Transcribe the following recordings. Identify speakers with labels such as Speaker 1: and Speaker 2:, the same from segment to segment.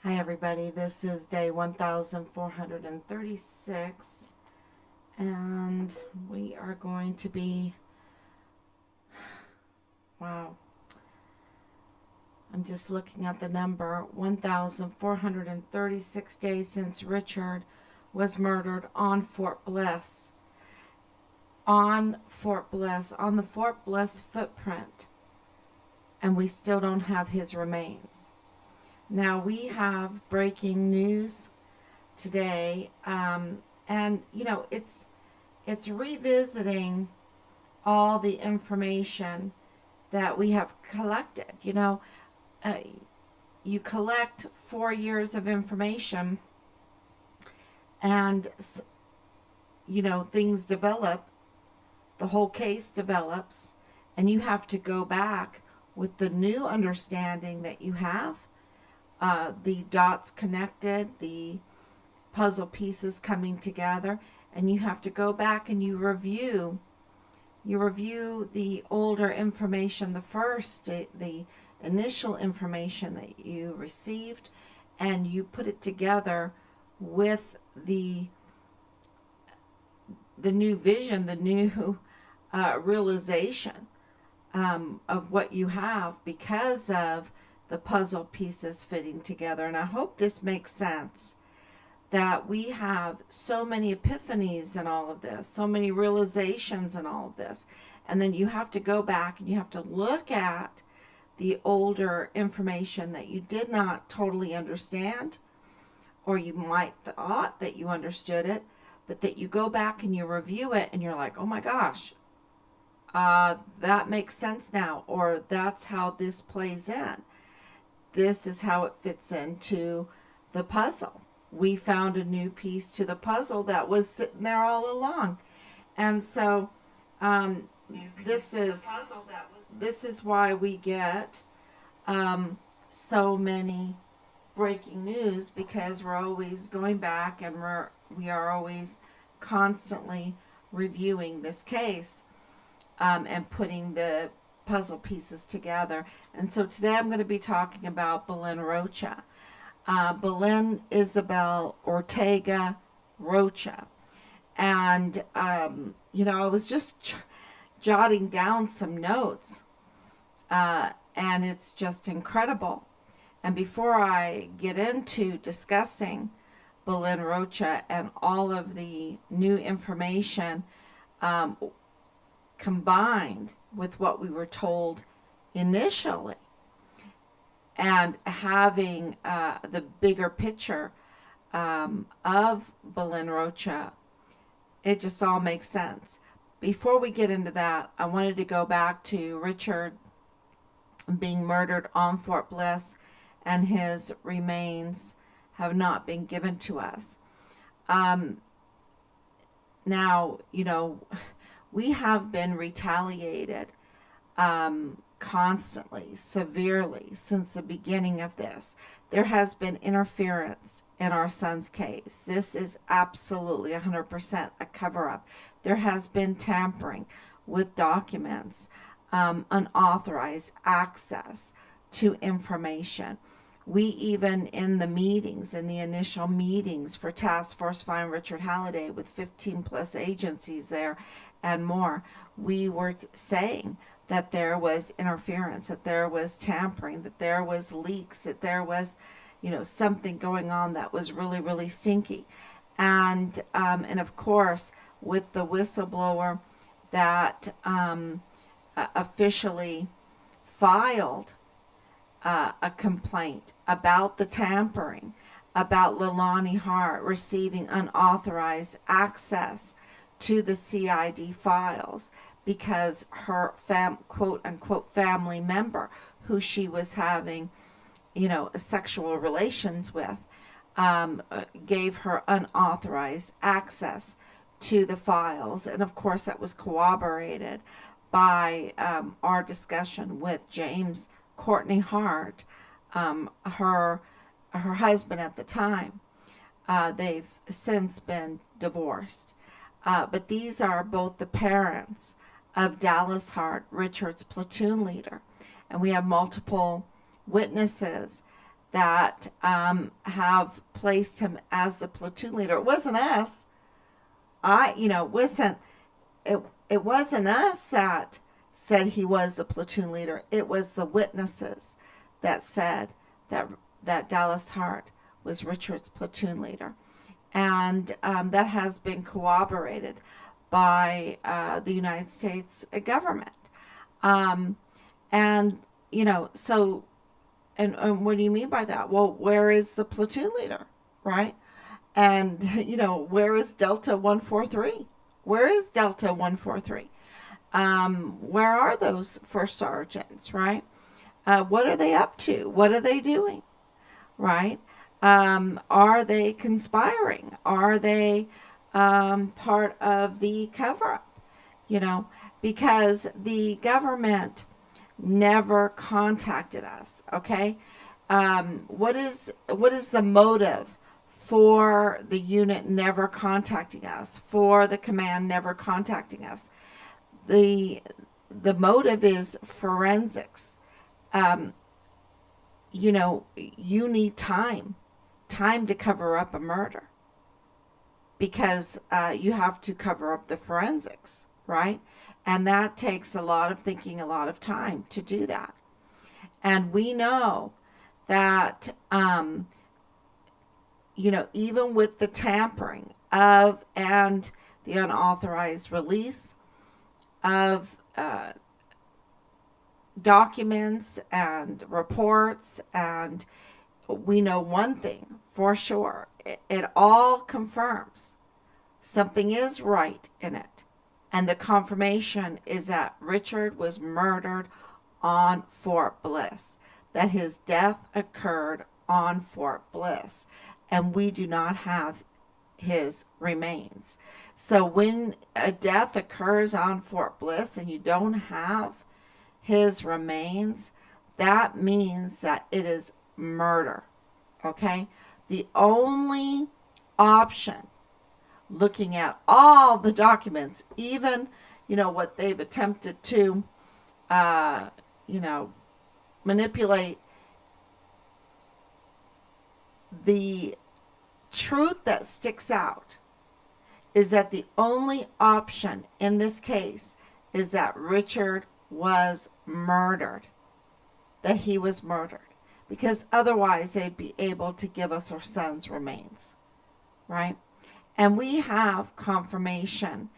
Speaker 1: Hi everybody, this is day 1436 and we are going to be, wow, I'm just looking at the number, 1436 days since Richard was murdered on Fort Bliss. On the Fort Bliss footprint, and we still don't have his remains. Now we have breaking news today, and it's revisiting all the information that we have collected. Uh, you collect 4 years of information, and things develop. The whole case develops, and you have to go back with the new understanding that you have. The dots connected, the puzzle pieces coming together, and you have to go back and you review the older information, the initial information that you received, and you put it together with the new vision, the new realization of what you have because of the puzzle pieces fitting together. And I hope this makes sense, that we have so many epiphanies in all of this, so many realizations in all of this. And then you have to go back and you have to look at the older information that you did not totally understand, or you might thought that you understood it, but that you go back and you review it and you're like, oh my gosh, that makes sense now, or that's how this plays in. This is how it fits into the puzzle. We found a new piece to the puzzle that was sitting there all along. And so this is why we get so many breaking news, because we're always going back and we are always constantly reviewing this case and putting the puzzle pieces together. And so today I'm going to be talking about Belen Rocha. Belen Isabel Ortega Rocha. And, I was just jotting down some notes, and it's just incredible. And before I get into discussing Belen Rocha and all of the new information combined with what we were told initially, and having the bigger picture of Belen Rocha, it just all makes sense. Before we get into that, I wanted to go back to Richard being murdered on Fort Bliss, and his remains have not been given to us. Now, we have been retaliated constantly, severely, since the beginning of this. There has been interference in our son's case. This is absolutely 100% a cover-up. There has been tampering with documents, unauthorized access to information. We even, in the meetings, in the initial meetings for Task Force Find Richard Halliday with 15 plus agencies there and more, we were saying that there was interference, that there was tampering, that there was leaks, that there was, something going on that was really, really stinky. And of course, with the whistleblower that officially filed a complaint about the tampering, about Leilani Hart receiving unauthorized access to the CID files because her quote unquote family member, who she was having, sexual relations with, gave her unauthorized access to the files. And of course, that was corroborated by our discussion with James Courtney Hart, her husband at the time. They've since been divorced. But these are both the parents of Dallas Hart, Richard's platoon leader. And we have multiple witnesses that have placed him as the platoon leader. It wasn't us. It wasn't us that said he was a platoon leader. It was the witnesses that said that Dallas Hart was Richard's platoon leader, and that has been corroborated by the United States government. Um, and so, and what do you mean by that? Well, where is the platoon leader, right? And where is Delta 143? Where is Delta 143? Where are those first sergeants, right? What are they up to? What are they doing, right? Are they conspiring? Are they part of the cover-up? Because the government never contacted us. Okay, what is the motive for the unit never contacting us? For the command never contacting us? The motive is forensics. You need time to cover up a murder, because you have to cover up the forensics, right? And that takes a lot of thinking, a lot of time to do that. And we know that, even with the tampering of and the unauthorized release of documents and reports, and we know one thing for sure. It all confirms something is right in it. And the confirmation is that Richard was murdered on Fort Bliss, that his death occurred on Fort Bliss, and we do not have his remains. So when a death occurs on Fort Bliss and you don't have his remains, that means that it is murder. Okay? The only option, looking at all the documents, even what they've attempted to manipulate, the truth that sticks out is that the only option in this case is that Richard was murdered, that he was murdered, because otherwise they'd be able to give us our son's remains, right? And we have confirmation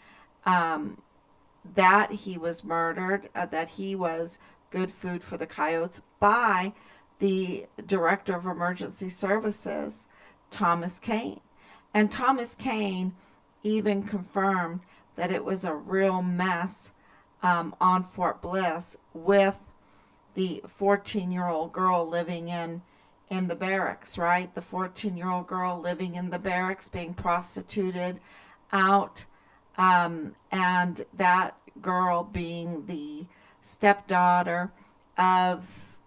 Speaker 1: that he was murdered, that he was good food for the coyotes, by the Director of Emergency Services, Thomas Kane. And Thomas Kane even confirmed that it was a real mess on Fort Bliss, with the 14-year-old girl living in the barracks, right? The 14-year-old girl living in the barracks, being prostituted out, and that girl being the stepdaughter of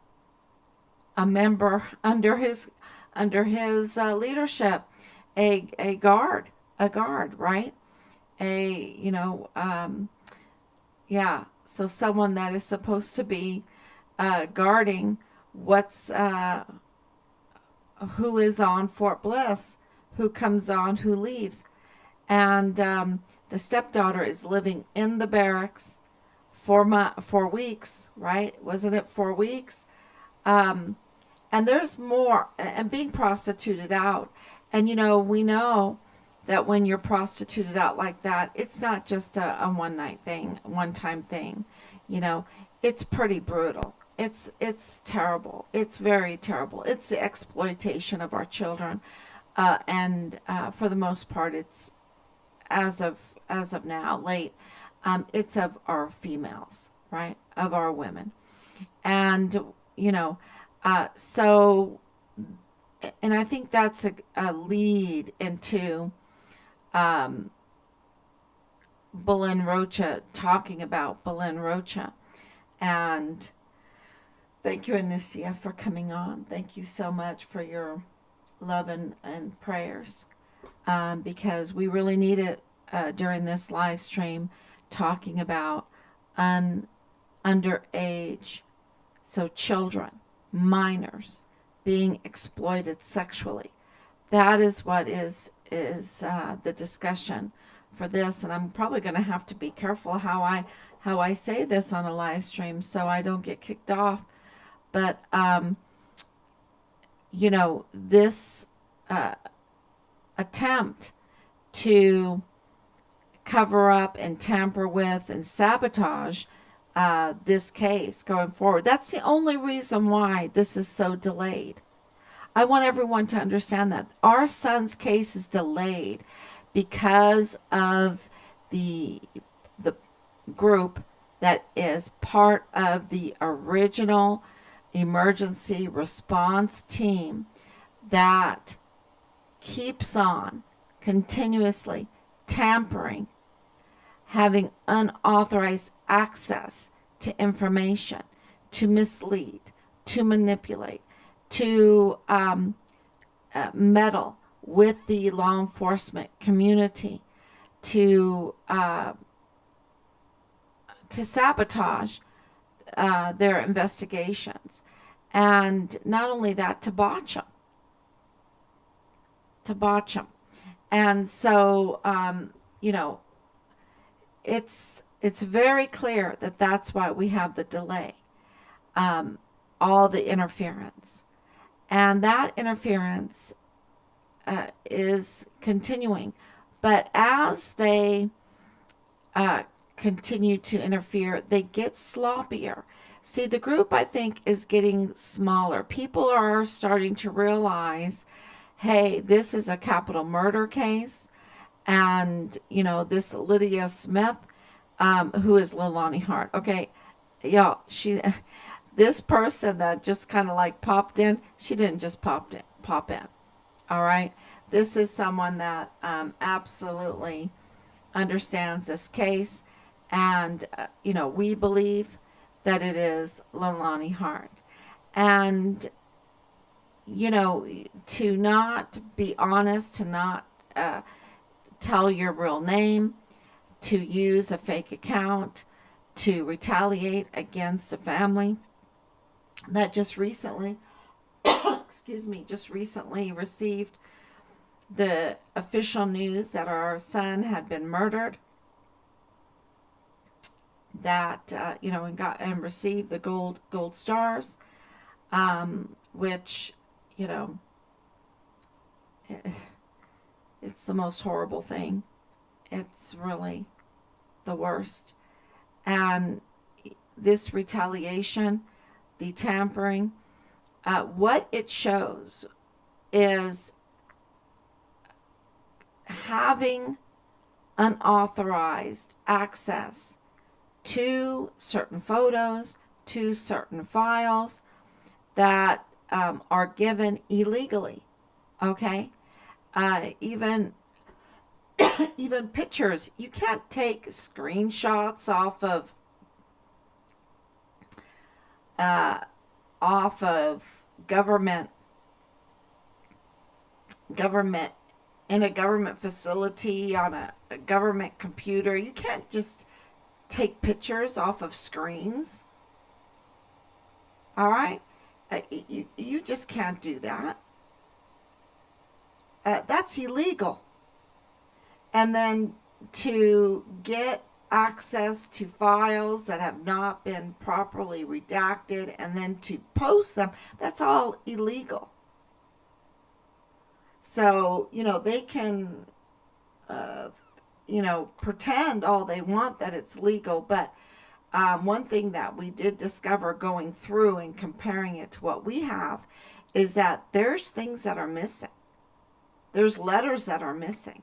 Speaker 1: a member under his leadership, a guard, right? So someone that is supposed to be guarding who is on Fort Bliss, who comes on, who leaves. And the stepdaughter is living in the barracks for weeks, right? Wasn't it 4 weeks? And there's more, and being prostituted out. And we know that when you're prostituted out like that, it's not just a one-time thing. It's pretty brutal. It's terrible. It's very terrible. It's the exploitation of our children, and for the most part, it's as of now, late. It's of our females, right? Of our women, and so, and I think that's a lead into Belen Rocha, talking about Belen Rocha. And thank you, Anicia, for coming on. Thank you so much for your love and prayers, because we really need it during this live stream, talking about underage, so children, minors, being exploited sexually. That is what is the discussion for this, and I'm probably going to have to be careful how I say this on a live stream so I don't get kicked off. But this uh, attempt to cover up and tamper with and sabotage this case going forward. That's the only reason why this is so delayed. I want everyone to understand that our son's case is delayed because of the the group that is part of the original emergency response team that keeps on continuously tampering, having unauthorized access to information, to mislead, to manipulate, to meddle with the law enforcement community, to sabotage their investigations, and not only that, to botch them. And so, it's very clear that that's why we have the delay, all the interference. And that interference is continuing. But as they continue to interfere, they get sloppier. See, the group, I think, is getting smaller. People are starting to realize, hey, this is a capital murder case. And, this Lydia Smith, who is Leilani Hart. Okay, y'all, this person that just kind of like popped in, she didn't just pop in. All right. This is someone that absolutely understands this case. And, we believe that it is Leilani Hart. And, to not be honest, to not tell your real name, to use a fake account, to retaliate against a family that just recently, just recently received the official news that our son had been murdered, that and received the gold stars, which it's the most horrible thing. It's really the worst. And this retaliation, the tampering, what it shows is having unauthorized access to certain photos, to certain files that are given illegally. Okay? Even pictures. You can't take screenshots off of government in a government facility on a government computer. You can't just take pictures off of screens. All right? You just can't do that. That's illegal. And then to get access to files that have not been properly redacted and then to post them, that's all illegal. So, they can, pretend all they want that it's legal. But one thing that we did discover going through and comparing it to what we have is that there's things that are missing. There's letters that are missing.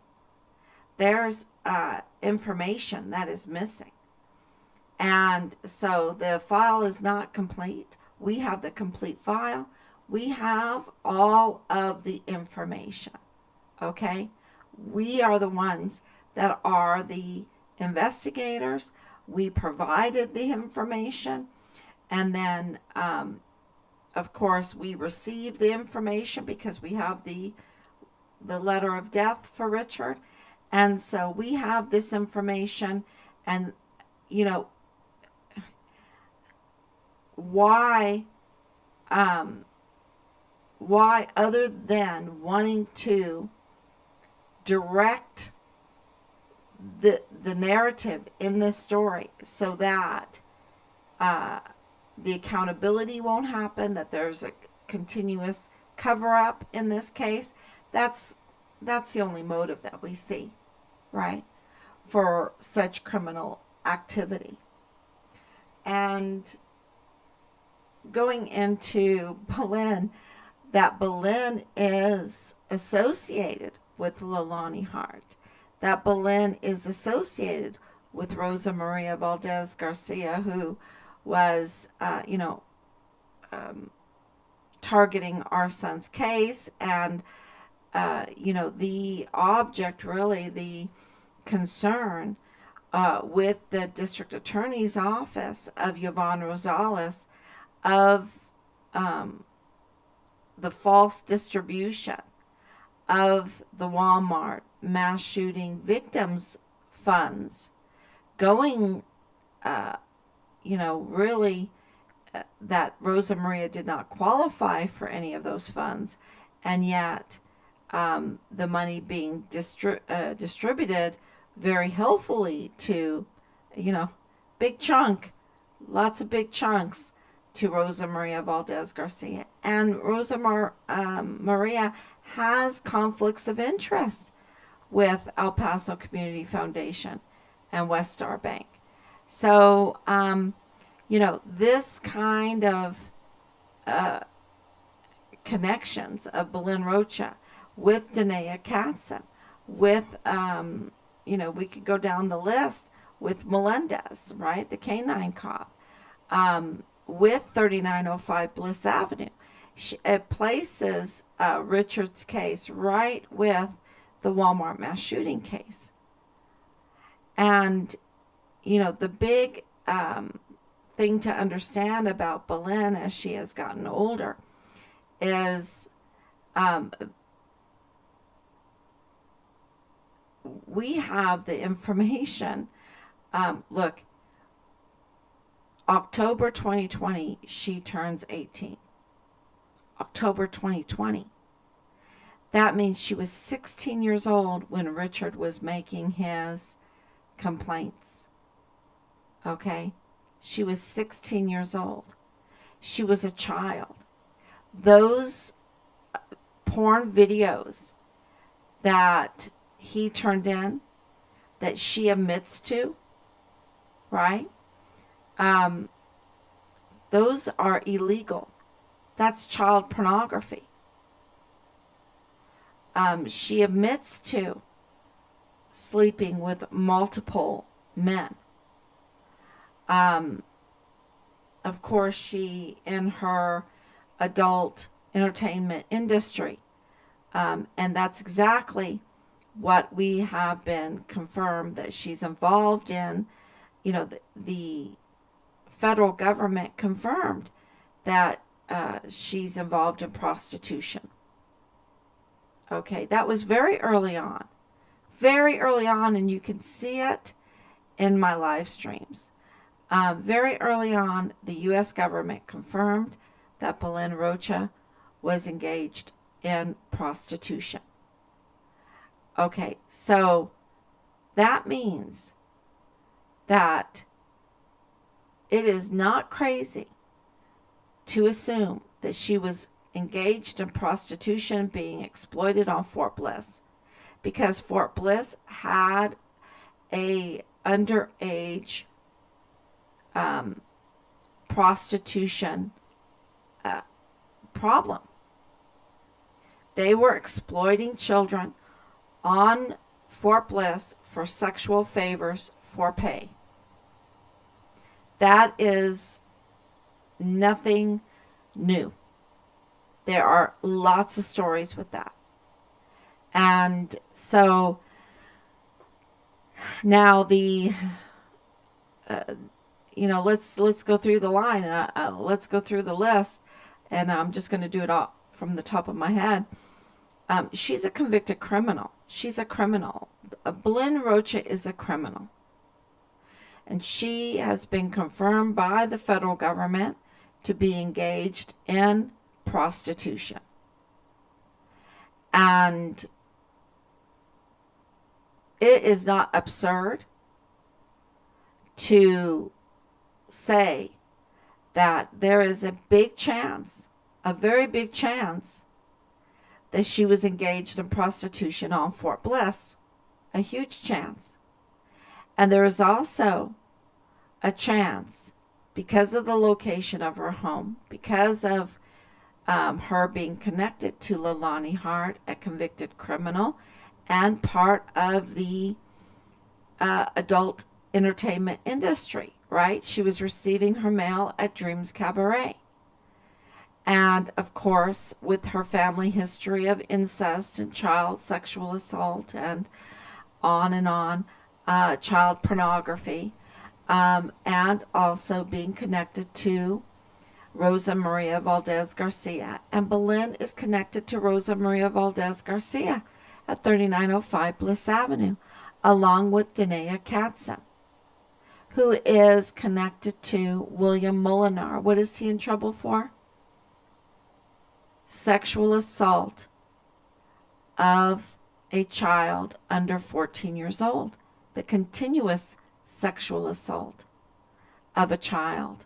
Speaker 1: There's information that is missing. And so the file is not complete. We have the complete file. We have all of the information. Okay? We are the ones that are the investigators. We provided the information. And then, of course, we received the information because we have the letter of death for Richard. And so we have this information, and, why, other than wanting to direct the narrative in this story so that the accountability won't happen, that there's a continuous cover-up in this case. That's the only motive that we see, right, for such criminal activity. And going into Belen, that Belen is associated with Leilani Hart, that Belen is associated with Rosa Maria Valdez Garcia, who was, targeting our son's case, and, the object, really, the concern with the district attorney's office of Yvonne Rosales of the false distribution of the Walmart mass shooting victims' funds going, really, that Rosa Maria did not qualify for any of those funds, and yet the money being distributed very healthily to, big chunk, lots of big chunks to Rosa Maria Valdez Garcia. And Rosa Maria has conflicts of interest with El Paso Community Foundation and West Star Bank. So, this kind of connections of Belen Rocha with Danae Katzen, with, we could go down the list with Melendez, right, the canine cop, with 3905 Bliss Avenue. It places Richard's case right with the Walmart mass shooting case. And, the big thing to understand about Belen as she has gotten older is we have the information. Look, October 2020, she turns 18. October 2020. That means she was 16 years old when Richard was making his complaints. Okay? She was 16 years old. She was a child. Those porn videos that he turned in, that she admits to, right? Those are illegal. That's child pornography. She admits to sleeping with multiple men. Of course, she, in her adult entertainment industry, and that's exactly what we have been confirmed that she's involved in. The federal government confirmed that she's involved in prostitution. Okay, that was very early on, and you can see it in my live streams. Very early on, the U.S. government confirmed that Belen Rocha was engaged in prostitution. Okay, so that means that it is not crazy to assume that she was engaged in prostitution, being exploited on Fort Bliss, because Fort Bliss had a underage prostitution problem. They were exploiting children on Fort Bliss for sexual favors for pay. That is nothing new. There are lots of stories with that. And so now let's go through the line. Let's go through the list. And I'm just going to do it all from the top of my head. She's a convicted criminal. She's a criminal. Belen Rocha is a criminal. And she has been confirmed by the federal government to be engaged in prostitution. And it is not absurd to say that there is a big chance, a very big chance, that she was engaged in prostitution on Fort Bliss. A huge chance. And there is also a chance, because of the location of her home, because of her being connected to Leilani Hart, a convicted criminal, and part of the adult entertainment industry, right? She was receiving her mail at Dreams Cabaret. And of course, with her family history of incest and child sexual assault and on, child pornography, and also being connected to Rosa Maria Valdez Garcia. And Belen is connected to Rosa Maria Valdez Garcia at 3905 Bliss Avenue, along with Danae Katzen, who is connected to William Molinar. What is he in trouble for? Sexual assault of a child under 14 years old. The continuous sexual assault of a child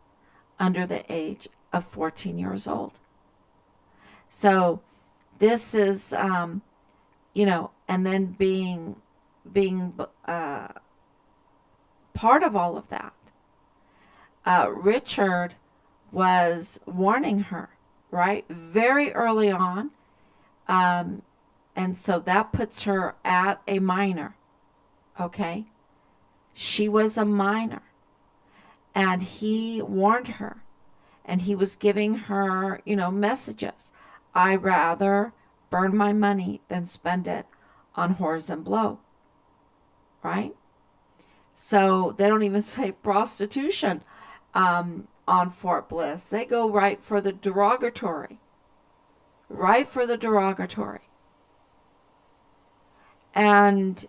Speaker 1: under the age of 14 years old. So this is, and then being part of all of that, Richard was warning her, right, very early on, and so that puts her at a minor, okay? She was a minor, and he warned her, and he was giving her, messages. I rather burn my money than spend it on whores and blow, right? So they don't even say prostitution on Fort Bliss. They go right for the derogatory. Right for the derogatory. And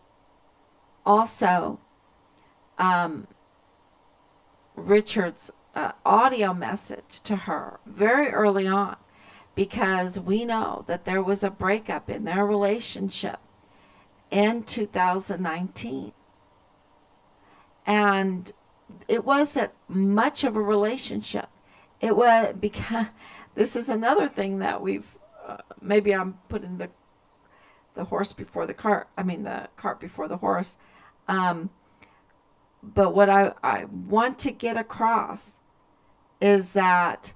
Speaker 1: also, Richard's audio message to her very early on, because we know that there was a breakup in their relationship in 2019. And it wasn't much of a relationship. It was because this is another thing that we've, maybe I'm putting the horse before the cart. I mean, the cart before the horse. But what I want to get across is that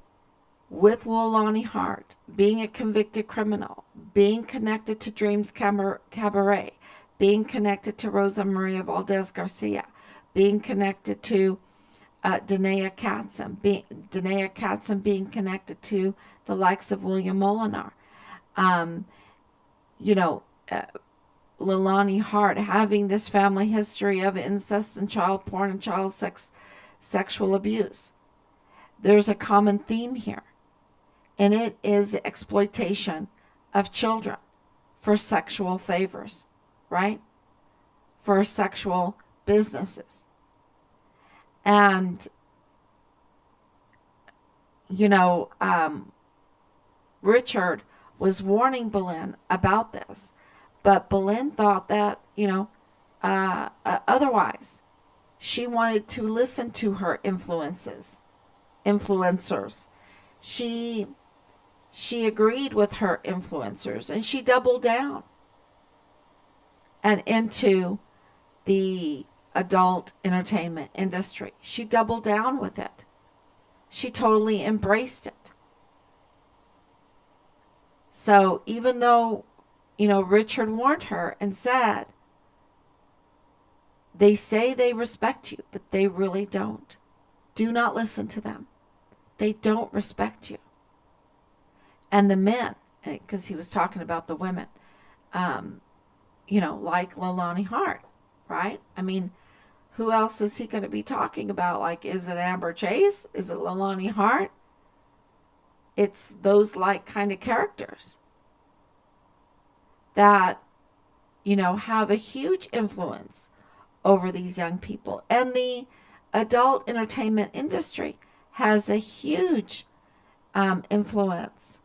Speaker 1: with Leilani Hart being a convicted criminal, being connected to Dreams Cabaret, being connected to Rosa Maria Valdez Garcia, being connected to Danae Katzen, being connected to the likes of William Molinar, Leilani Hart having this family history of incest and child porn and child sexual abuse. There's a common theme here, and it is exploitation of children for sexual favors, right? For sexual businesses. And, Richard was warning Belen about this, but Belen thought that, otherwise. She wanted to listen to her influencers. She agreed with her influencers, and she doubled down and into the adult entertainment industry. She doubled down with it. She totally embraced it. So even though, Richard warned her and said, they say they respect you, but they really don't. Do not listen to them. They don't respect you. And the men, because he was talking about the women, like Leilani Hart, right? I mean, who else is he going to be talking about? Like, is it Amber Chase? Is it Leilani Hart? It's those kind of characters that, have a huge influence over these young people. And the adult entertainment industry has a huge influence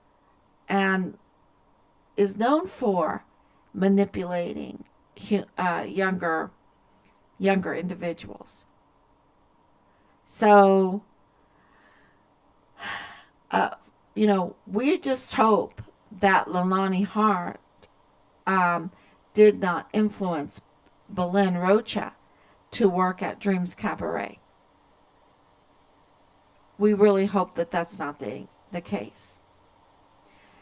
Speaker 1: and is known for manipulating younger individuals. So, uh, we just hope that Leilani Hart um, did not influence Belen Rocha to work at Dreams Cabaret. We really hope that that's not the case.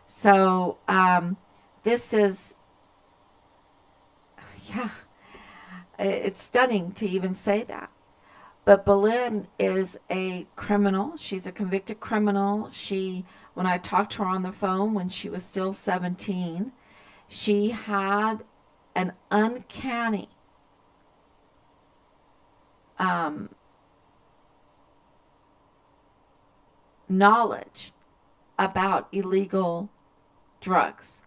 Speaker 1: So, this is, yeah, it's stunning to even say that. But Belen is a criminal. She's a convicted criminal. When I talked to her on the phone when she was still 17, she had an uncanny um, knowledge about illegal drugs,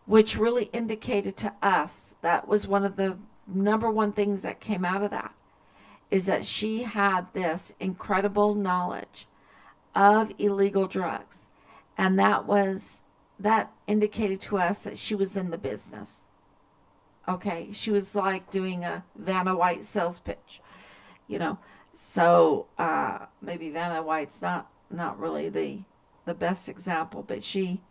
Speaker 1: which really indicated to us, that was one of the number one things that came out of that, is that she had this incredible knowledge of illegal drugs. And that indicated to us that she was in the business. Okay, she was like doing a Vanna White sales pitch, you know. So maybe Vanna White's not really the best example, but she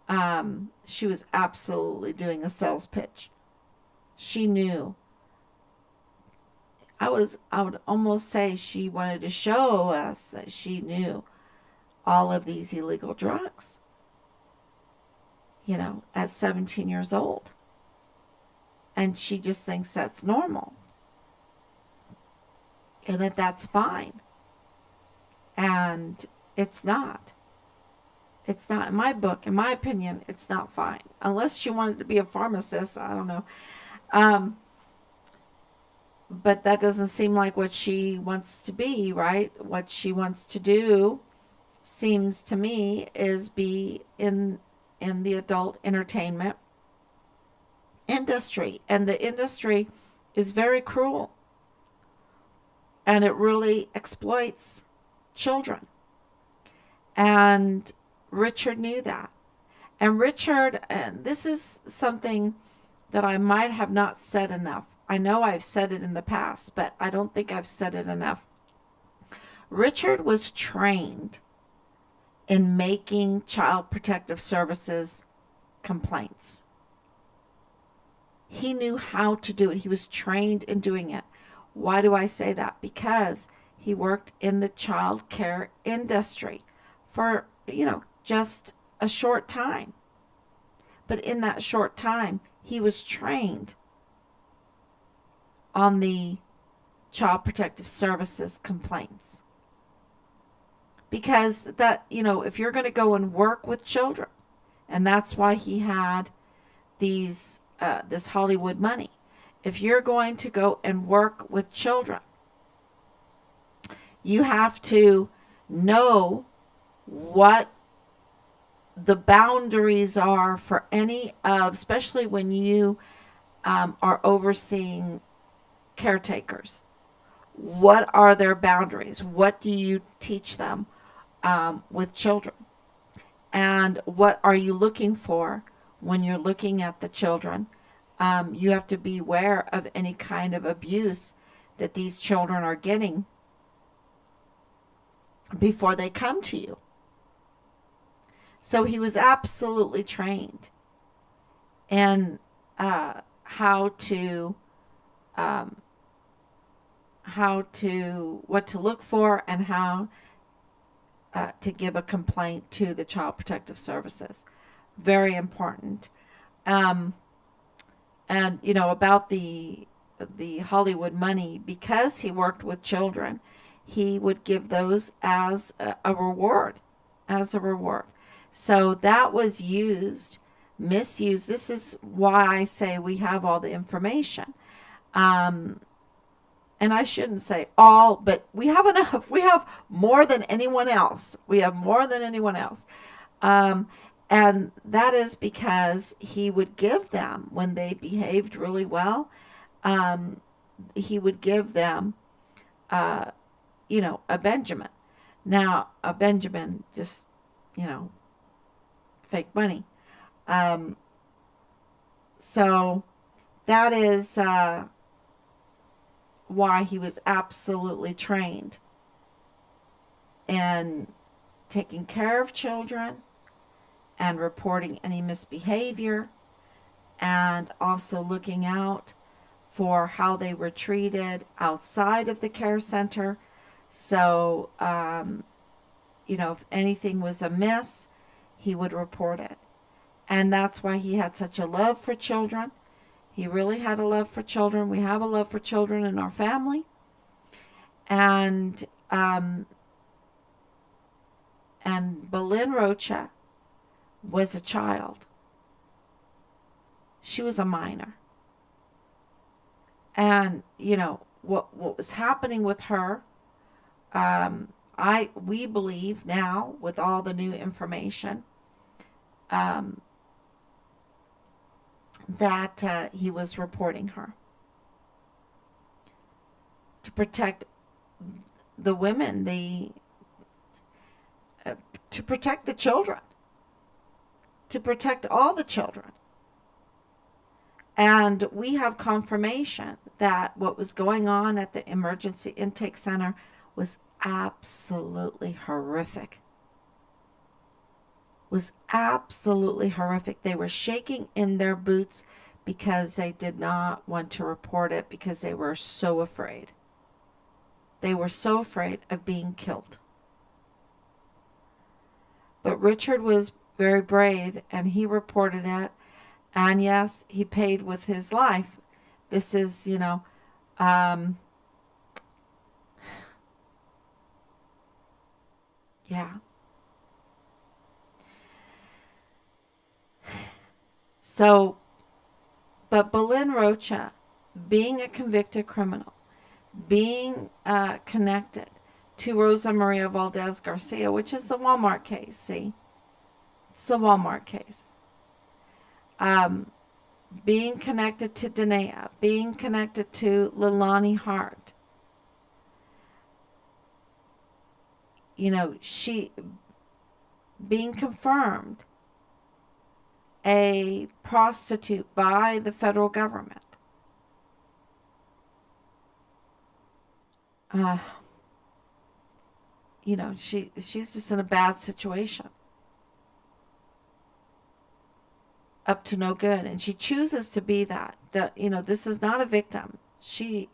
Speaker 1: was absolutely doing a sales pitch. She knew. I would almost say she wanted to show us that she knew all of these illegal drugs, at 17 years old. And she just thinks that's normal. And that's fine. And it's not. It's not, in my book, in my opinion, it's not fine. Unless she wanted to be a pharmacist, I don't know. But that doesn't seem like what she wants to be, right? What she wants to do, seems to me, is be in the adult entertainment industry. And the industry is very cruel. And it really exploits children. And Richard knew that. And Richard, and this is something that I might have not said enough. I know I've said it in the past, but I don't think I've said it enough. Richard was trained in making Child Protective Services complaints. He knew how to do it. He was trained in doing it. Why do I say that? Because he worked in the child care industry for, just a short time. But in that short time, he was trained on the Child Protective Services complaints. Because that, if you're going to go and work with children, and that's why he had this Hollywood money. If you're going to go and work with children, you have to know what the boundaries are for any of, especially when you are overseeing caretakers. What are their boundaries? What do you teach them with children? And what are you looking for when you're looking at the children? You have to be aware of any kind of abuse that these children are getting before they come to you. So he was absolutely trained in what to look for, and how to give a complaint to the Child Protective Services. Very important. And about the Hollywood money, because he worked with children, he would give those as a reward. So that was misused. This is why I say we have all the information. And I shouldn't say all, but we have enough. We have more than anyone else. And that is because he would give them, when they behaved really well, he would give them, a Benjamin. Now, a Benjamin, just, fake money. Um, so that is why he was absolutely trained in taking care of children and reporting any misbehavior, and also looking out for how they were treated outside of the care center. So, if anything was amiss, he would report it. And that's why he had such a love for children. He really had a love for children. We have a love for children in our family. And Belen Rocha was a child. She was a minor. And, what was happening with her, we believe now, with all the new information, that he was reporting her to protect the women, to protect the children, to protect all the children. And we have confirmation that what was going on at the emergency intake center was absolutely horrific. Was absolutely horrific. They were shaking in their boots because they did not want to report it, because they were so afraid. They were so afraid of being killed. But Richard was very brave, and he reported it. And yes, he paid with his life. This is, yeah. So, but Belen Rocha, being a convicted criminal, being connected to Rosa Maria Valdez Garcia, which is the Walmart case, see? It's the Walmart case. Being connected to Danae, being connected to Leilani Hart. She being confirmed a prostitute by the federal government. She's just in a bad situation. Up to no good. And she chooses to be that. This is not a victim. She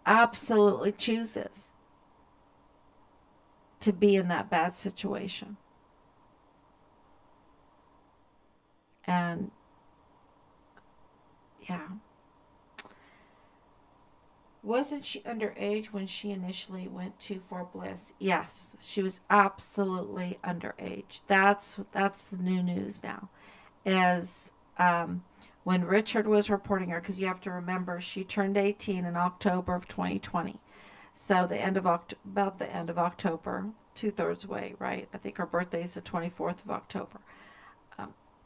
Speaker 1: absolutely chooses to be in that bad situation. And yeah. Wasn't she underage when she initially went to Fort Bliss? Yes, she was absolutely underage. That's the new news now. Is when Richard was reporting her, because you have to remember she turned 18 in October of 2020. So about the end of October, 2/3 way, right? I think her birthday is the 24th of October.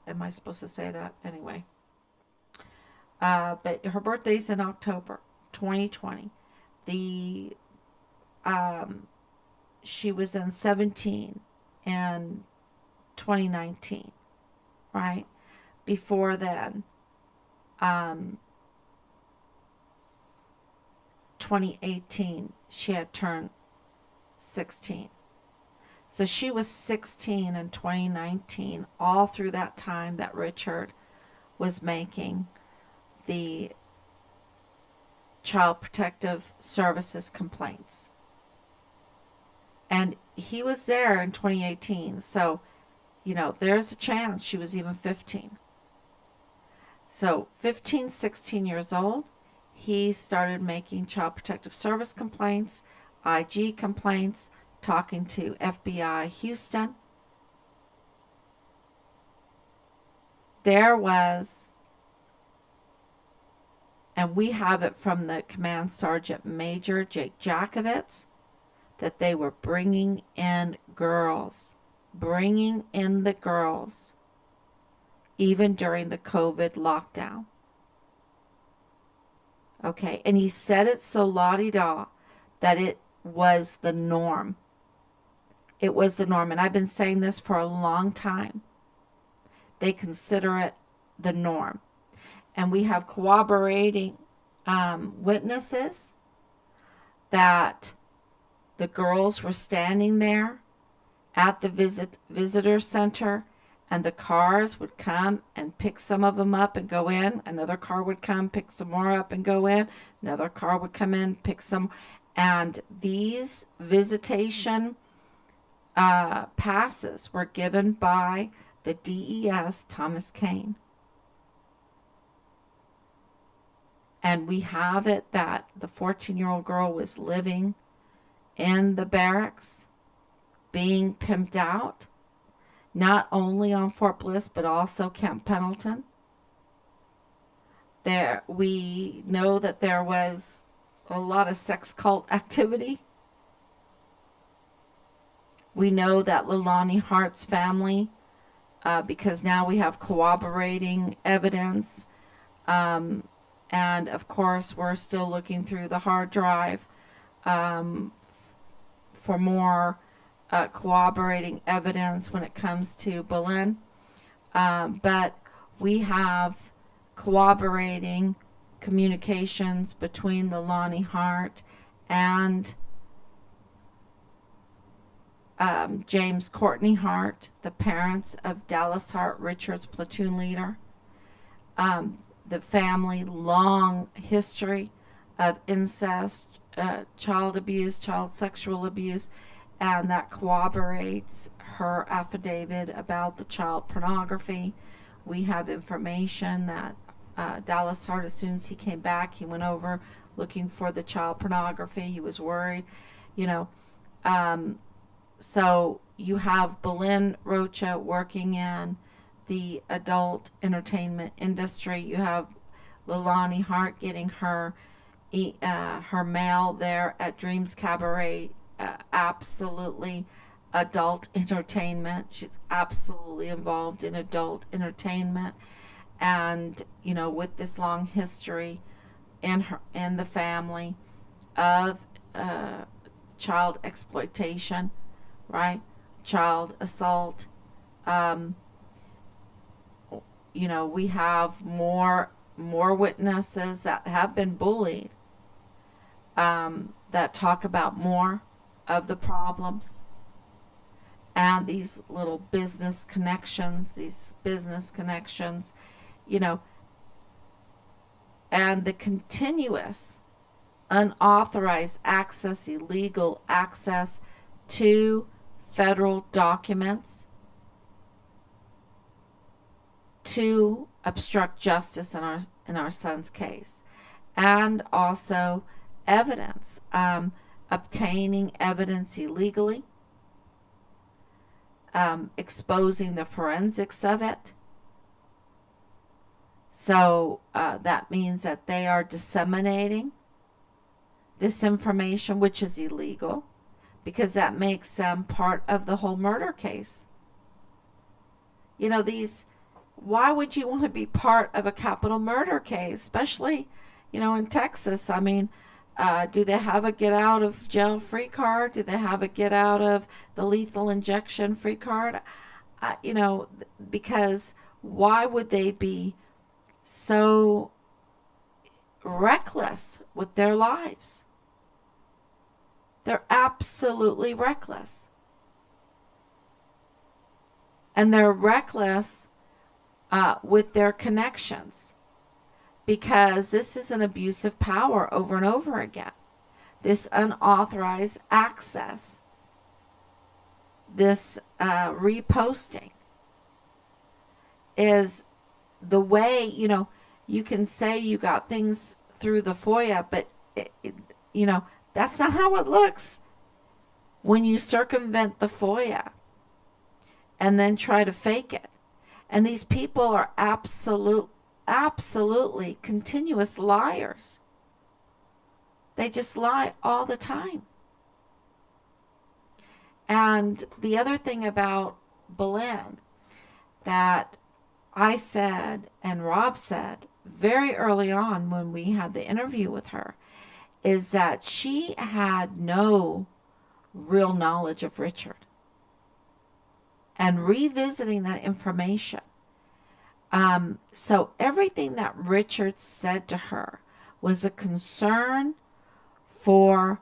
Speaker 1: Am I supposed to say that? Anyway. But her birthday's in October 2020. She was in 17 in 2019, right? Before then, 2018, she had turned 16. So she was 16 in 2019, all through that time that Richard was making the Child Protective Services complaints. And he was there in 2018, so, there's a chance she was even 15. So 15, 16 years old, he started making Child Protective Service complaints, IG complaints, talking to FBI Houston. There was, and we have it from the Command Sergeant Major Jake Jakovitz, that they were bringing in the girls, even during the COVID lockdown. Okay, and he said it so la-di-da that it was the norm. It was the norm, and I've been saying this for a long time. they consider it the norm. And we have corroborating witnesses that the girls were standing there at the visitor center, and the cars would come and pick some of them up and go in. Another car would come, pick some more up and go in. Another car would come in, pick some. And these visitation passes were given by the DES Thomas Kane. And we have it that the 14-year-old girl was living in the barracks, being pimped out, not only on Fort Bliss, but also Camp Pendleton. There, we know that there was a lot of sex cult activity. We know that Leilani Hart's family, because now we have corroborating evidence, and of course we're still looking through the hard drive for more corroborating evidence when it comes to Belen. But we have corroborating communications between Leilani Hart and James Courtney Hart, the parents of Dallas Hart, Richard's platoon leader. The family, long history of incest, child abuse, child sexual abuse, and that corroborates her affidavit about the child pornography. We have information that Dallas Hart, as soon as he came back, he went over looking for the child pornography. He was worried, so you have Belen Rocha working in the adult entertainment industry. You have Leilani Hart getting her mail there at Dreams Cabaret. Absolutely adult entertainment. She's absolutely involved in adult entertainment, and with this long history in the family of child exploitation, right? Child assault. We have more witnesses that have been bullied, that talk about more of the problems and these little business connections, and the continuous unauthorized access, illegal access to federal documents to obstruct justice in our son's case, and also evidence, obtaining evidence illegally, exposing the forensics of it. So that means that they are disseminating this information, which is illegal, because that makes them part of the whole murder case. Why would you want to be part of a capital murder case, especially, in Texas? I mean, do they have a get out of jail free card? Do they have a get out of the lethal injection free card? Because why would they be so reckless with their lives? They're absolutely reckless. And they're reckless with their connections, because this is an abuse of power over and over again. This unauthorized access, this reposting is the way, you can say you got things through the FOIA, but that's not how it looks when you circumvent the FOIA and then try to fake it. And these people are absolutely continuous liars. They just lie all the time. And the other thing about Belen that I said and Rob said very early on when we had the interview with her is that she had no real knowledge of Richard. And revisiting that information So everything that Richard said to her was a concern for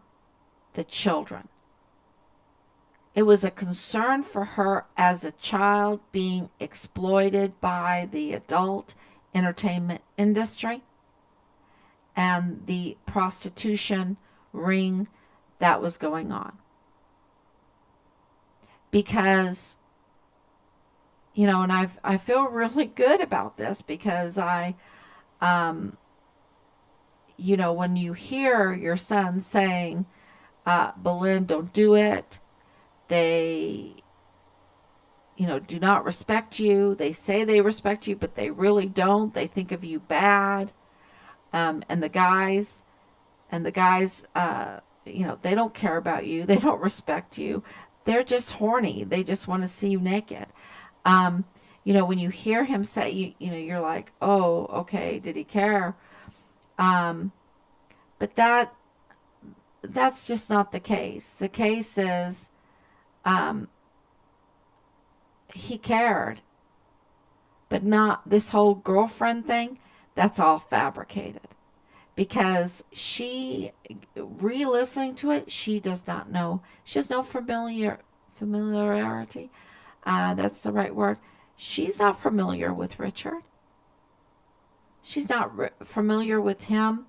Speaker 1: the children. It was a concern for her as a child being exploited by the adult entertainment industry and the prostitution ring that was going on. Because, and I feel really good about this because when you hear your son saying, Belen, don't do it, they, do not respect you. They say they respect you, but they really don't. They think of you bad. And the guys, they don't care about you. They don't respect you. They're just horny. They just want to see you naked. When you hear him say, you're like, oh, okay, did he care? But that's just not the case. The case is, he cared, but not this whole girlfriend thing. That's all fabricated because she, re-listening to it, she does not know. She has no familiarity. That's the right word. She's not familiar with Richard. She's not familiar with him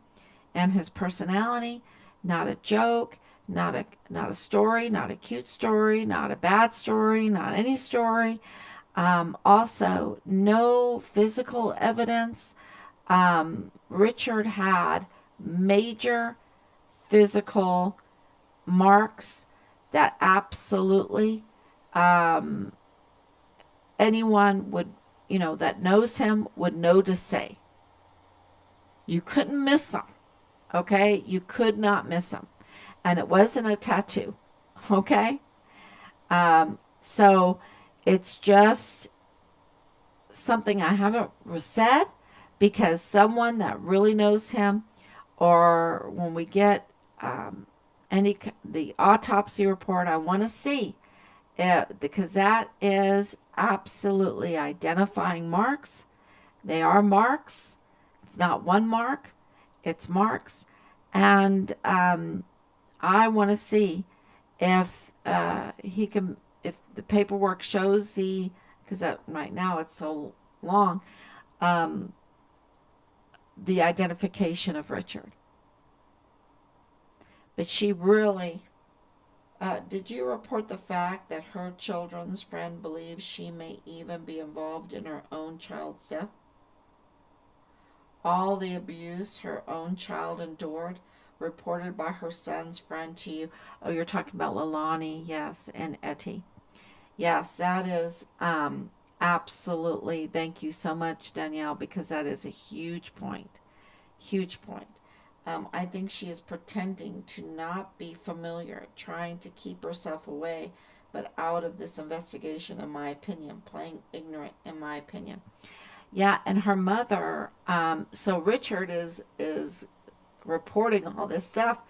Speaker 1: and his personality. Not a joke, not a story, not a cute story, not a bad story, not any story. Also, no physical evidence. Richard had major physical marks that absolutely anyone would, that knows him would know to say. You couldn't miss him. Okay? You could not miss him. And it wasn't a tattoo. Okay? So it's just something I haven't said because someone that really knows him, or when we get the autopsy report, I want to see it, because that is absolutely identifying marks. They are marks. It's not one mark. It's marks. And I want to see if if the paperwork shows because right now it's so long, the identification of Richard. But she really, did you report the fact that her children's friend believes she may even be involved in her own child's death? All the abuse her own child endured, reported by her son's friend to you. Oh, you're talking about Leilani, yes, and Etty. Yes, that is absolutely. Thank you so much, Danielle, because that is a huge point. Huge point. I think she is pretending to not be familiar, trying to keep herself away, but out of this investigation, in my opinion, playing ignorant, in my opinion. Yeah, and her mother, so Richard is reporting all this stuff,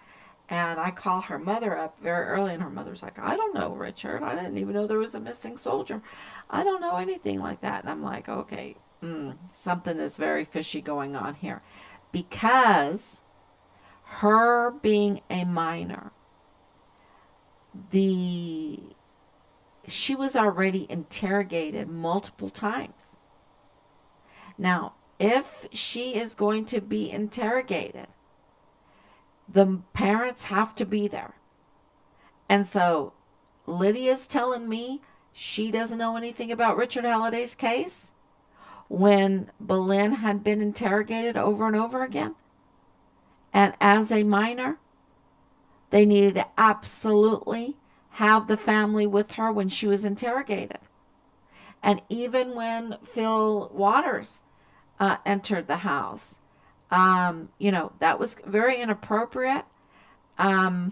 Speaker 1: and I call her mother up very early, and her mother's like, I don't know, Richard. I didn't even know there was a missing soldier. I don't know anything like that. And I'm like, okay, something is very fishy going on here. Because her being a minor, she was already interrogated multiple times. Now, if she is going to be interrogated, the parents have to be there. And so Lydia's telling me she doesn't know anything about Richard Halliday's case when Belen had been interrogated over and over again. And as a minor, they needed to absolutely have the family with her when she was interrogated. And even when Phil Waters entered the house, that was very inappropriate. And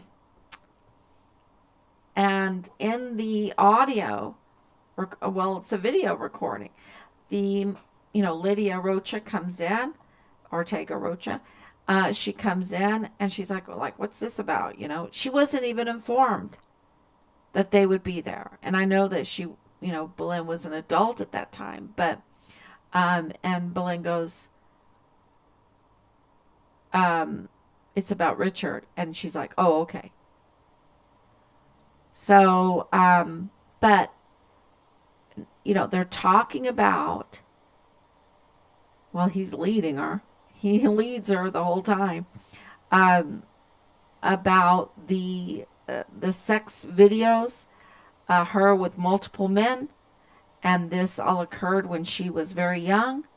Speaker 1: in the audio, well, it's a video recording. Lydia Rocha comes in, Ortega Rocha. She comes in and she's like, what's this about? She wasn't even informed that they would be there. And I know that Belen was an adult at that time, but And Belen goes, it's about Richard. And she's like, oh, okay. So, but, they're talking about, well, he's leading her. He leads her the whole time, um, about the sex videos, her with multiple men, and this all occurred when she was very young.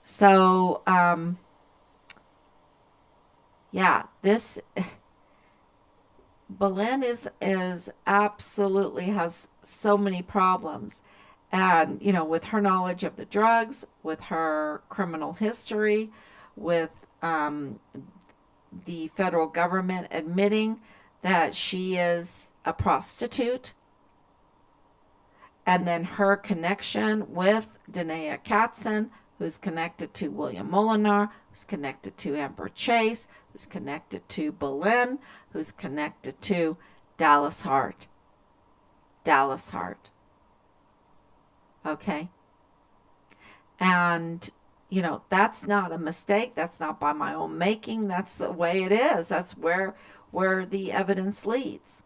Speaker 1: So, yeah, this Belen is absolutely has so many problems, and with her knowledge of the drugs, with her criminal history, with the federal government admitting that she is a prostitute, and then her connection with Danae Katzen, who's connected to William Molinar, who's connected to Amber Chase, who's connected to Belen, who's connected to Dallas Hart. Dallas Hart. Okay? And, that's not a mistake. That's not by my own making. That's the way it is. That's where the evidence leads.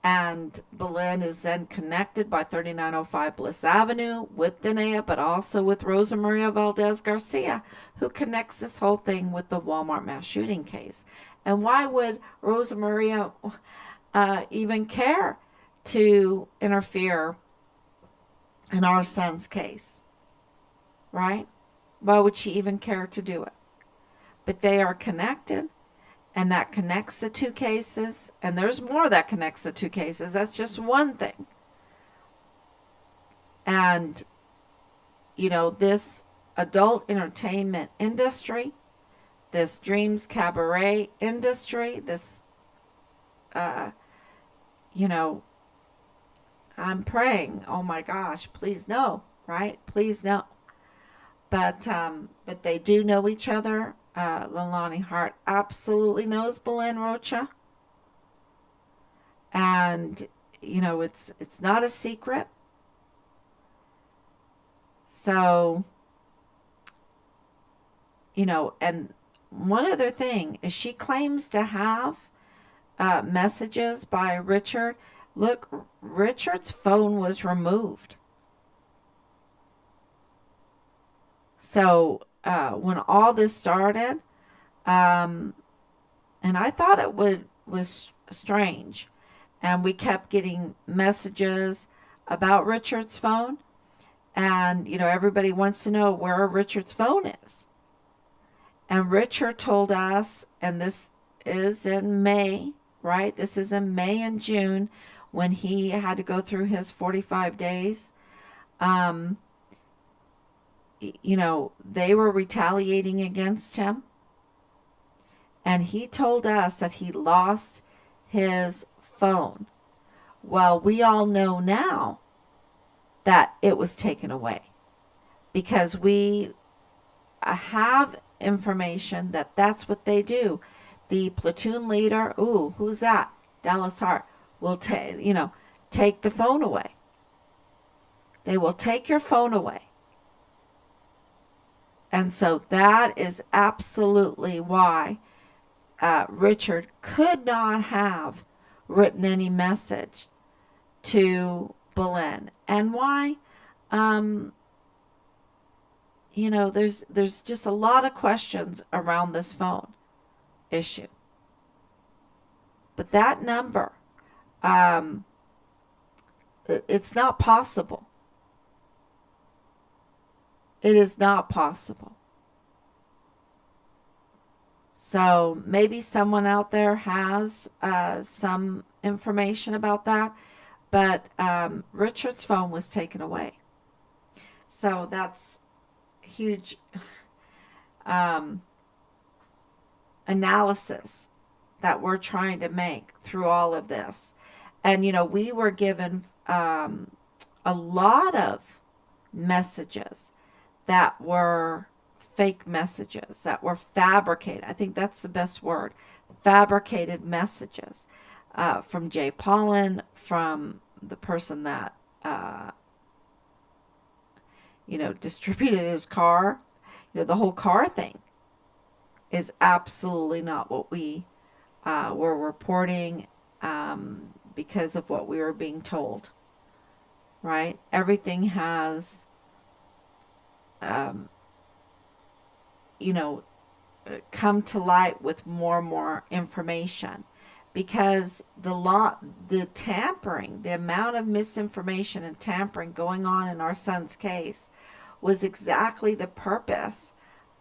Speaker 1: And Belen is then connected by 3905 Bliss Avenue with Danae, but also with Rosa Maria Valdez Garcia, who connects this whole thing with the Walmart mass shooting case. And why would Rosa Maria even care to interfere in our son's case? Right? Why would she even care to do it? But they are connected. And that connects the two cases. And there's more that connects the two cases. That's just one thing. And, this adult entertainment industry, this Dreams Cabaret industry, this, I'm praying, oh my gosh, please no, right? Please no. But they do know each other. Leilani Hart absolutely knows Belen Rocha. And, it's not a secret. So, and one other thing is she claims to have messages by Richard. Look, Richard's phone was removed. So, when all this started, and I thought it was strange, and we kept getting messages about Richard's phone, and everybody wants to know where Richard's phone is. And Richard told us, and this is in May, right? This is in May and June when he had to go through his 45 days. They were retaliating against him. And he told us that he lost his phone. Well, we all know now that it was taken away. Because we have information that that's what they do. The platoon leader, who's that? Dallas Hart, will take the phone away. They will take your phone away. And so that is absolutely why Richard could not have written any message to Belen. And why? There's just a lot of questions around this phone issue. But that number, it's not possible. It is not possible. So maybe someone out there has some information about that, but Richard's phone was taken away. So that's huge analysis that we're trying to make through all of this. And, we were given a lot of messages that were fake messages, that were fabricated. I think that's the best word. Fabricated messages from Jay Pollan, from the person that distributed his car. The whole car thing is absolutely not what we were reporting, because of what we were being told, right? Everything has, um, you know, come to light with more and more information, because the tampering, the amount of misinformation and tampering going on in our son's case was exactly the purpose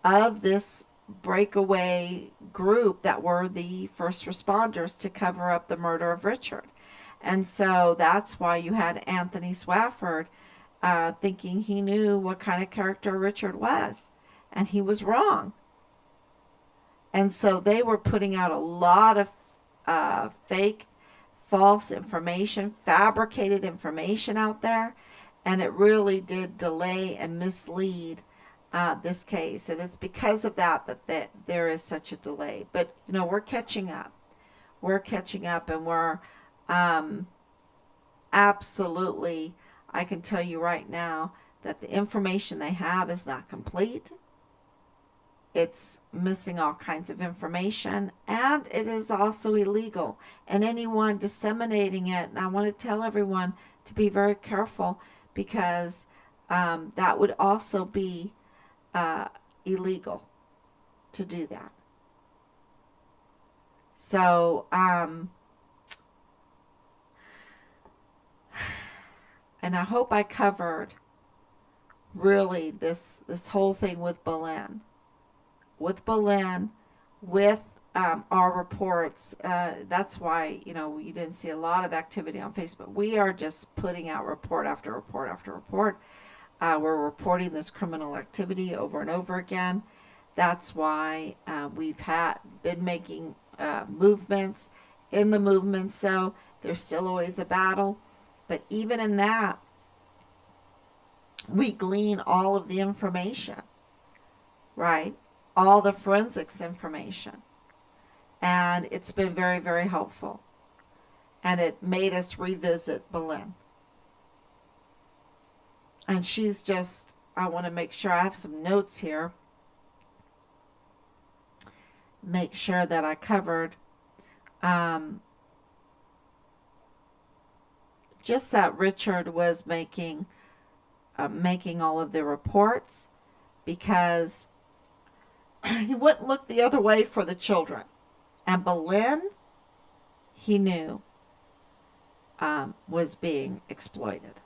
Speaker 1: of this breakaway group that were the first responders to cover up the murder of Richard. And so that's why you had Anthony Swafford thinking he knew what kind of character Richard was. And he was wrong. And so they were putting out a lot of fake, false information, fabricated information out there. And it really did delay and mislead this case. And it's because of that there is such a delay. But, we're catching up. We're catching up, and we're absolutely, I can tell you right now that the information they have is not complete. It's missing all kinds of information, and it is also illegal. And anyone disseminating it, and I want to tell everyone to be very careful, because that would also be illegal to do that. So, and I hope I covered really this whole thing with Belen. With our reports. That's why, you didn't see a lot of activity on Facebook. We are just putting out report after report after report. We're reporting this criminal activity over and over again. That's why we've been making movements. In the movements, though, there's still always a battle. But even in that, we glean all of the information, right? All the forensics information. And it's been very, very helpful. And it made us revisit Belen. And she's just, I want to make sure I have some notes here. Make sure that I covered just that Richard was making all of the reports, because he wouldn't look the other way for the children. And Belen, he knew, was being exploited.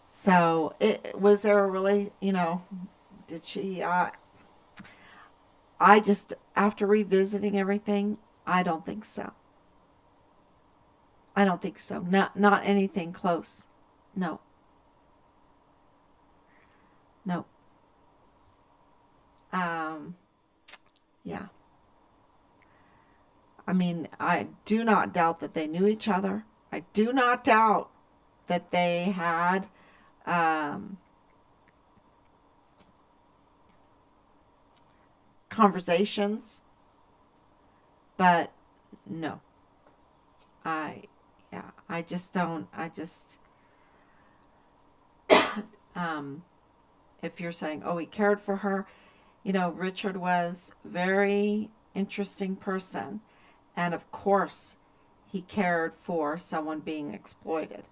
Speaker 1: So, was there a really, did she, I just, after revisiting everything, I don't think so. I don't think so. Not anything close. No. No. Yeah. I mean, I do not doubt that they knew each other. I do not doubt that they had conversations, but no. I just don't, if you're saying, oh, he cared for her, Richard was a very interesting person. And of course, he cared for someone being exploited.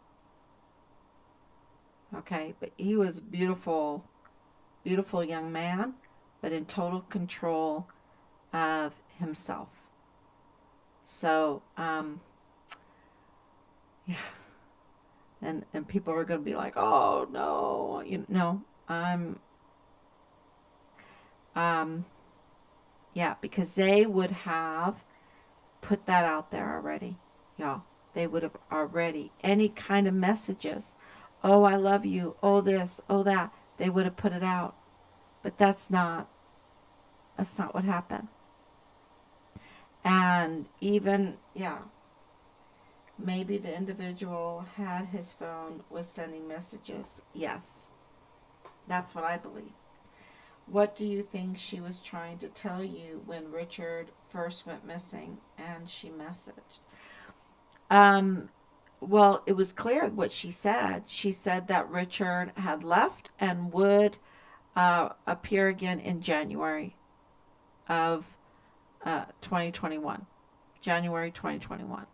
Speaker 1: Okay, but he was a beautiful, beautiful young man, but in total control of himself. So, yeah. And people are going to be like, oh, no, yeah, because they would have put that out there already, y'all. They would have already, any kind of messages, oh, I love you, oh, this, oh, that, they would have put it out. But that's not what happened. And even, yeah, maybe the individual had his phone, was sending messages. Yes, that's what I believe. What do you think she was trying to tell you when Richard first went missing and she messaged? well, it was clear what she said. She said that Richard had left and would appear again in January of 2021. January 2021.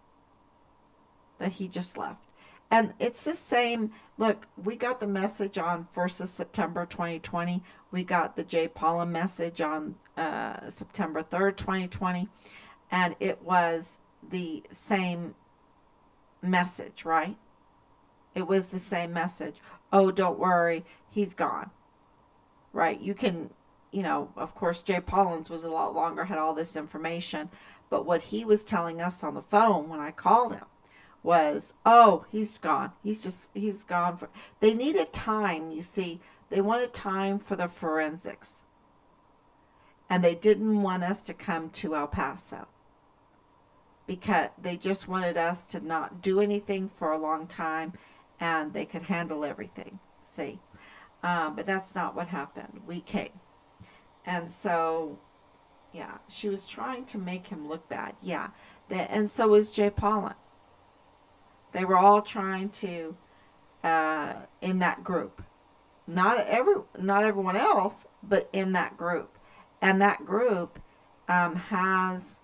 Speaker 1: That he just left. And it's the same. Look, we got the message on 1st of September 2020. We got the Jay Paula message on September 3rd, 2020. And it was the same message, right? It was the same message. Oh, don't worry, he's gone. Right? You can, of course, Jay Paulins was a lot longer, had all this information. But what he was telling us on the phone when I called him was, oh, he's gone. He's gone. They needed time, you see. They wanted time for the forensics. And they didn't want us to come to El Paso, because they just wanted us to not do anything for a long time and they could handle everything. See? But that's not what happened. We came. And so, yeah, she was trying to make him look bad. Yeah. And so was Jay Paulin. They were all trying to, in that group. Not everyone else, but in that group. And that group has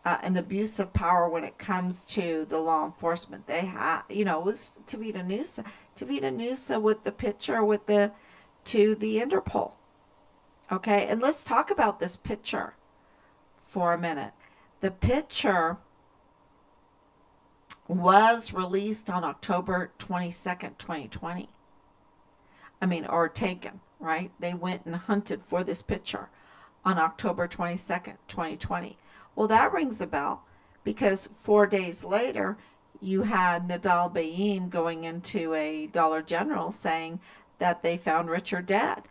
Speaker 1: an abuse of power when it comes to the law enforcement. They have, it was Tavita Nusa with the picture to the Interpol. Okay, and let's talk about this picture for a minute. The picture was released on October 22nd, 2020. Or taken, right? They went and hunted for this picture on October 22nd, 2020. Well, that rings a bell because 4 days later, you had Nadal Bayim going into a Dollar General saying that they found Richard dead.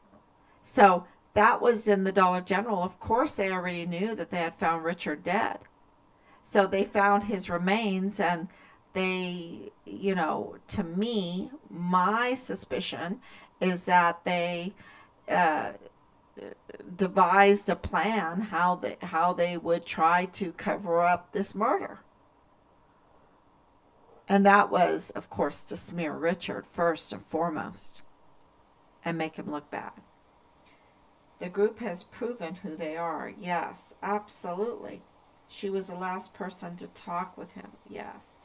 Speaker 1: So that was in the Dollar General. Of course, they already knew that they had found Richard dead. So they found his remains, and they, to me, my suspicion is that they devised a plan how they would try to cover up this murder. And that was, of course, to smear Richard first and foremost and make him look bad. The group has proven who they are. Yes, absolutely. She was the last person to talk with him. Yes.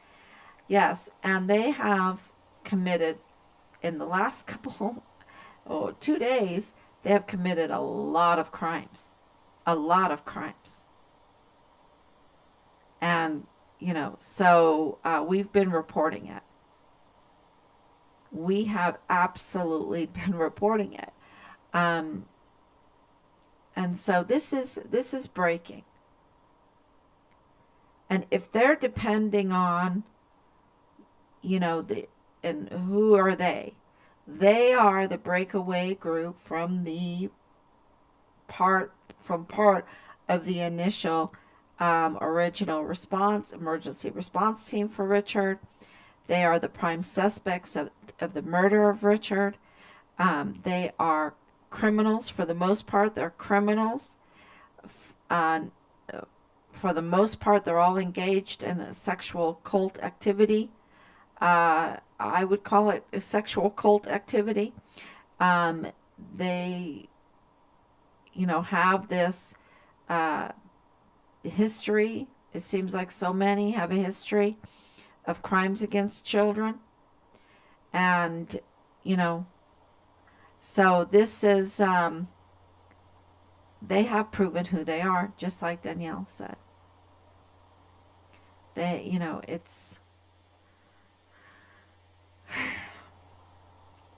Speaker 1: Yes, and they have committed, in the last 2 days, they have committed a lot of crimes. A lot of crimes. And, so we've been reporting it. We have absolutely been reporting it. And so this is breaking. And if they're depending on, and who are they? They are the breakaway group from part of the initial original emergency response team for Richard. They are the prime suspects of the murder of Richard. They are criminals for the most part. They're criminals. For the most part, they're all engaged in a sexual cult activity. I would call it a sexual cult activity. They, have this history. It seems like so many have a history of crimes against children. And, so this is, they have proven who they are, just like Danielle said. They, it's,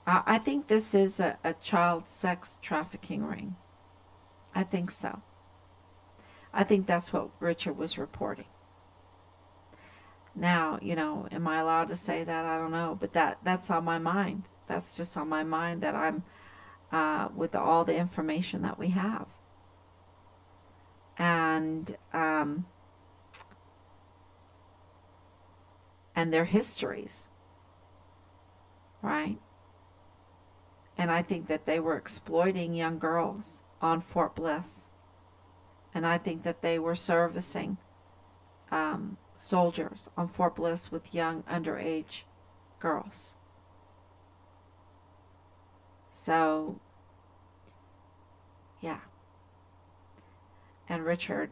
Speaker 1: I think this is a child sex trafficking ring. I think so. I think that's what Richard was reporting. Now, am I allowed to say that? I don't know. But that's on my mind. That's just on my mind that I'm, with all the information that we have. And their histories. Right? And I think that they were exploiting young girls on Fort Bliss. And I think that they were servicing soldiers on Fort Bliss with young underage girls. So, yeah. And Richard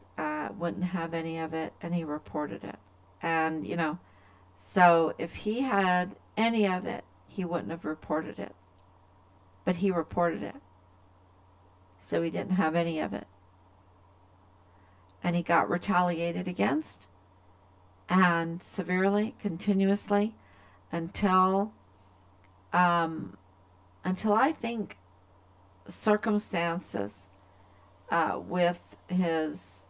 Speaker 1: wouldn't have any of it, and he reported it. And, so if he had any of it, he wouldn't have reported it. But he reported it. So he didn't have any of it. And he got retaliated against, and severely, continuously, until I think circumstances with his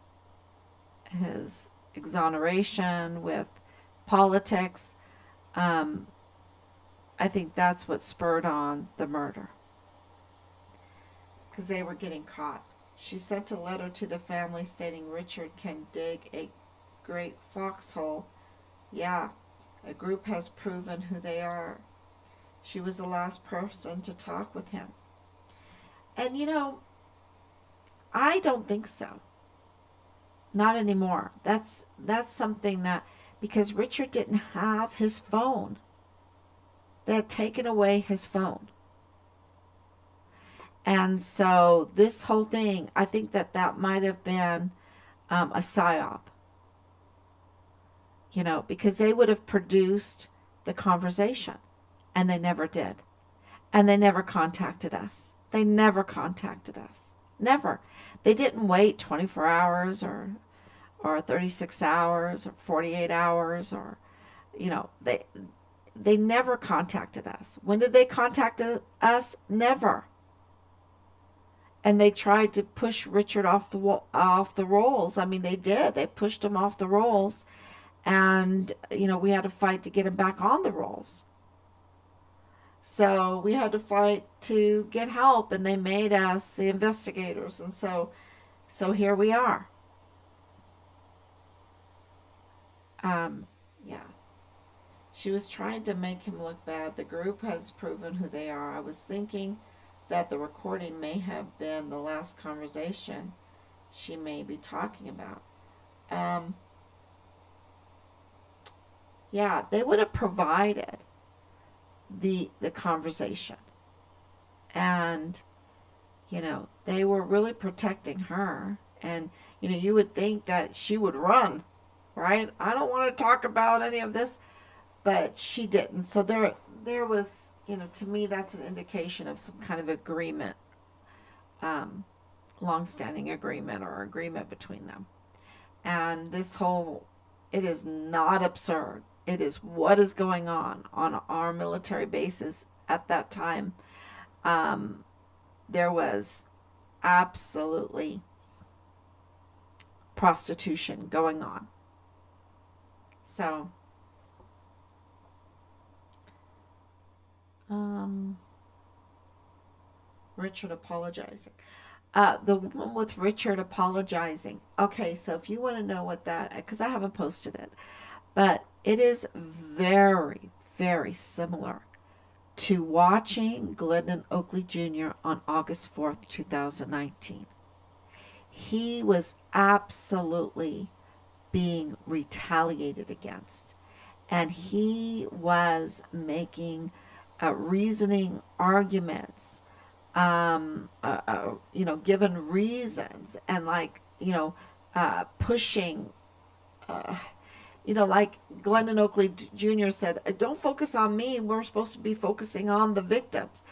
Speaker 1: exoneration, with politics, I think that's what spurred on the murder, because they were getting caught. She sent a letter to the family stating Richard can dig a great foxhole. Yeah, a group has proven who they are. She was the last person to talk with him. And I don't think so. Not anymore. That's something that, because Richard didn't have his phone. They had taken away his phone. And so this whole thing, I think that might have been a psyop. Because they would have produced the conversation. And they never did. And they never contacted us. They never contacted us. Never. They didn't wait 24 hours or 36 hours or 48 hours or, they never contacted us. When did they contact us? Never. And they tried to push Richard off the rolls. I mean, they did. They pushed him off the rolls. And, we had to fight to get him back on the rolls. So we had to fight to get help, and they made us the investigators. And so here we are. Yeah. She was trying to make him look bad. The group has proven who they are. I was thinking that the recording may have been the last conversation she may be talking about. Yeah, they would have provided the conversation. And, they were really protecting her. And, you would think that she would run, right? I don't want to talk about any of this. But she didn't. So there was, to me, that's an indication of some kind of agreement, long-standing agreement or agreement between them. And it is not absurd. It is what is going on our military bases at that time. There was absolutely prostitution going on. So, Richard apologizing. The one with Richard apologizing. Okay, so if you want to know what that, because I haven't posted it, but it is very, very similar to watching Glendon Oakley Jr. on August 4th, 2019. He was absolutely being retaliated against. And he was making reasoning arguments, given reasons, and pushing, like Glendon Oakley Jr. said, don't focus on me. We're supposed to be focusing on the victims.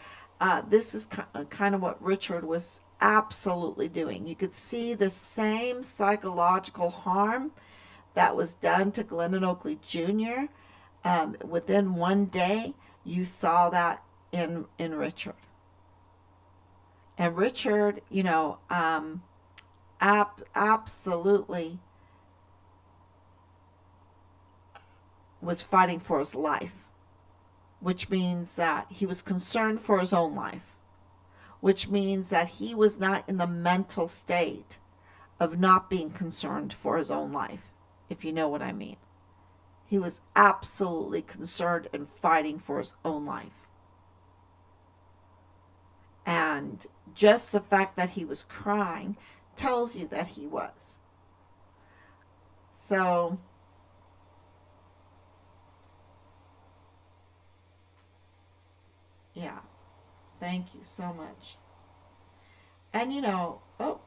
Speaker 1: This is kind of what Richard was absolutely doing. You could see the same psychological harm that was done to Glendon Oakley Jr. Within one day. You saw that in Richard. And Richard, absolutely was fighting for his life, which means that he was concerned for his own life, which means that he was not in the mental state of not being concerned for his own life, if you know what I mean. He was absolutely concerned and fighting for his own life. And just the fact that he was crying tells you that he was. So, Yeah. Thank you so much. And you know, oh,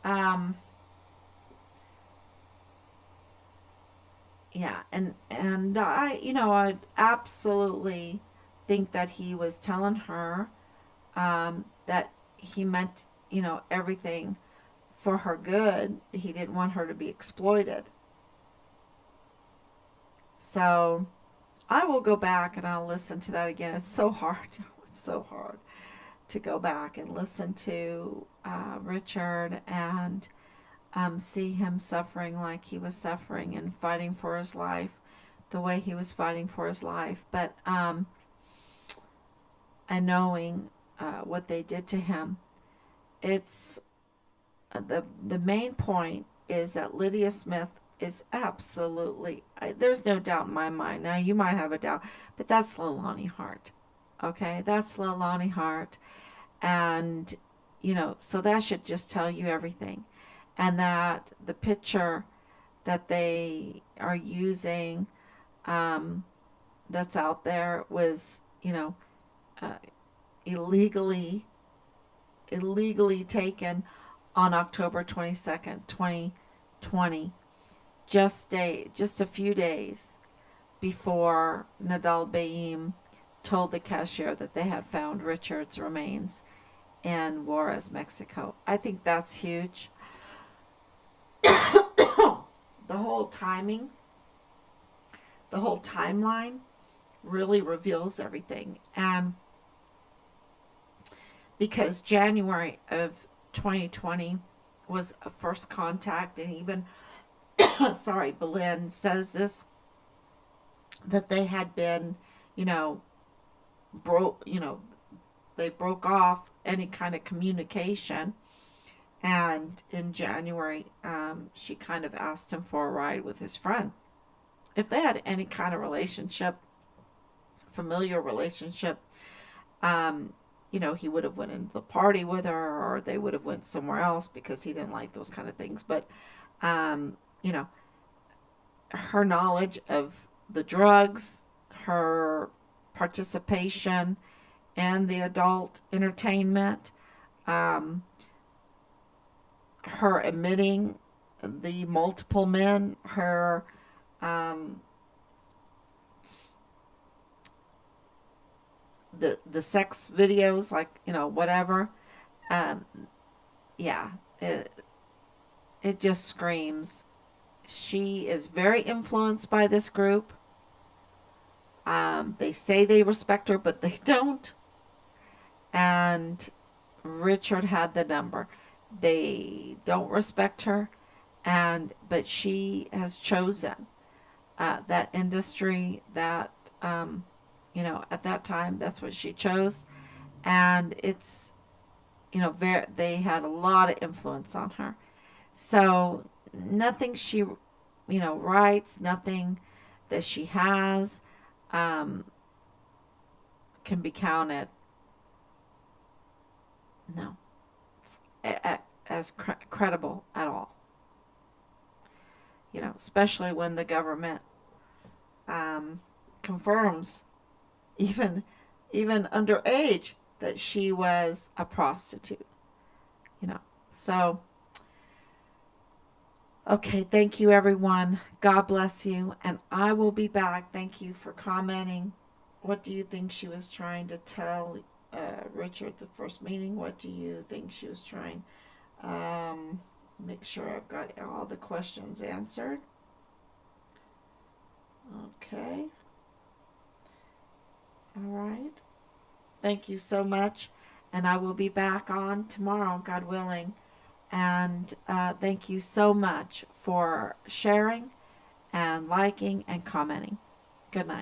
Speaker 1: um, yeah, and I absolutely think that he was telling her that he meant, everything for her good. He didn't want her to be exploited. So I will go back and I'll listen to that again. It's so hard. It's so hard to go back and listen to Richard and see him suffering like he was suffering and fighting for his life the way he was fighting for his life. But and knowing what they did to him, it's the main point is that Lydia Smith is absolutely, there's no doubt in my mind. Now you might have a doubt, but that's Leilani Hart. Okay, that's Leilani Hart, and so that should just tell you everything. And that the picture that they are using, um, that's out there was, uh, illegally taken on October 22nd, 2020, just a few days before Nadal Bayim told the cashier that they had found Richard's remains in Juarez, Mexico. I think that's huge. The whole timing, the whole timeline really reveals everything. And because January of 2020 was a first contact, and even sorry, Belen says this, that they had been, you know, broke, they broke off any kind of communication. And in January, she kind of asked him for a ride with his friend. If they had any kind of relationship, familiar relationship, he would have went into the party with her, or they would have went somewhere else because he didn't like those kind of things. But, um, you know, her knowledge of the drugs, her participation in the adult entertainment, um, her admitting the multiple men, her the sex videos, like, whatever. um yeah, it just screams. She is very influenced by this group. They say they respect her, but they don't. And Richard had the number. They don't respect her, but she has chosen that industry. That at that time, that's what she chose. And it's, they had a lot of influence on her. So nothing she writes, nothing that she has, um, can be counted, no, as credible at all. Especially when the government um, confirms, even underage, that she was a prostitute. So, okay, thank you, everyone. God bless you, and I will be back. Thank you for commenting. What do you think she was trying to tell Richard at the first meeting? What do you think she was trying? Make sure I've got all the questions answered. Okay. All right. Thank you so much, and I will be back on tomorrow, God willing. And thank you so much for sharing and liking and commenting. Good night.